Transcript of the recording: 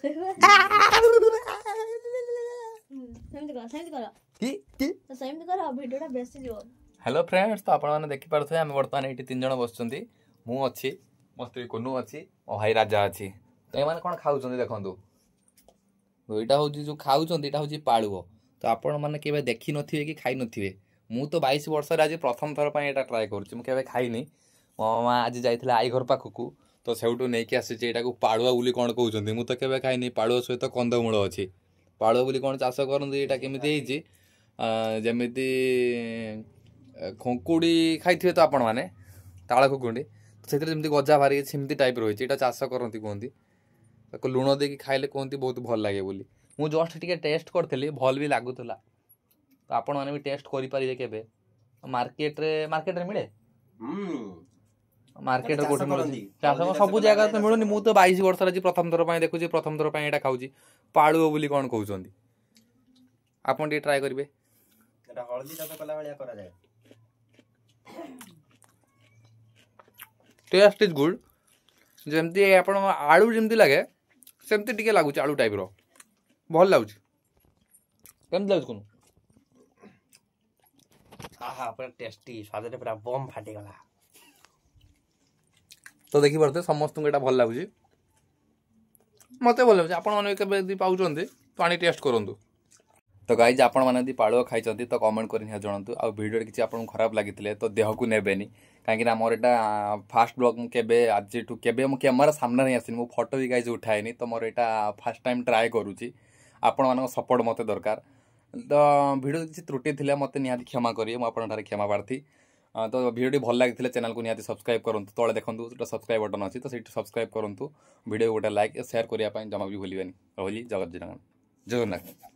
Hello friends, तो आपने देखिपे आम बर्तमान ये 3 जन बस मु अच्छी मो स्त्री कुनू अच्छी मो भाई राजा अच्छी। तो ये कौन खाऊँ देखो यहाँ हूँ जो खाऊँ यहाँ हूँ पालुओ। तो आपण मैंने केवे देखी नथिबे कि खाई नथिबे। मु तो 22 वर्ष आज प्रथम थर पर यहाँ ट्राए करुँचे खाइनी। मो माँ आज जाइए आई घर पाखक तो सेठू नहीं आसी यहाँ पालुआ बोली कौन कहते मुझे केवे खाइनी। पालुआ सहित कंदमूल अच्छी पालुआ बोली कौन चाष करते यहाँ केमी जमीती खुकुड़ी खाई तो आपण मैंने ताल खुकुड़ी से गजा भारी सेमती टाइप रही है चाष करती कहती लुण देकी खाइले कहती बहुत भल लगे बोली। मु जस्ट टिके टेस्ट करी भल भी लगुला। तो आपण मैंने भी टेस्ट करेंगे केबे मार्केट रे मिले मार्केट कोठे मिलुची चाष सब जगह तो मिलूनी। मु तो 22 वर्ष आज प्रथम थर पर देखुची प्रथम थर पर यहाँ खाऊँ पालुओ बोली कौन कहते आपन टे ट्राए करेंगे। हलदी चाष कला भाया करा जाए टेस्ट इज गुड जमती आपण आलू जमती लगे सेमती टिके लगुच आलू टाइप रो भल लगुच केमती लगुच कोन आहा पूरा टेस्टी स्वाद रे पूरा बम फाटी गला। तो देखि परते समस्त को एटा भल लगुच मते भल लगुच आपण माने केबे दी पाउचंदी तो आनी टेस्ट करंतु। तो गाइज आपण मैंने यदि पालुआ खाई तो कमेंट कर जनातु आ वीडियो किसी आपको खराब लगी तो देह को नेबेनी कहीं मोर यहाँ फास्ट ब्लॉग मुझे आज केबे मो कैमेरा सामने नहीं आसनी मो फोटो भी गाइज उठाएनी। तो मोर यहाँ फास्ट टाइम ट्राए करुँची आपण मान सपोर्ट मत दरकार। तो वीडियो किसी त्रुटि थी मत निहाती क्षमा करेंगे मुझे क्षमा प्रार्थी। तो वीडियो भल लगी चैनल को निहाती सब्सक्राइब करूँ तले देखूँ सब्सक्राइब बटन अच्छी तो सीट सब्सक्राइब करूँ वीडियो गोटे लाइक शेयर करने जमा भी भूलें। रही जगत जगन्नाथ।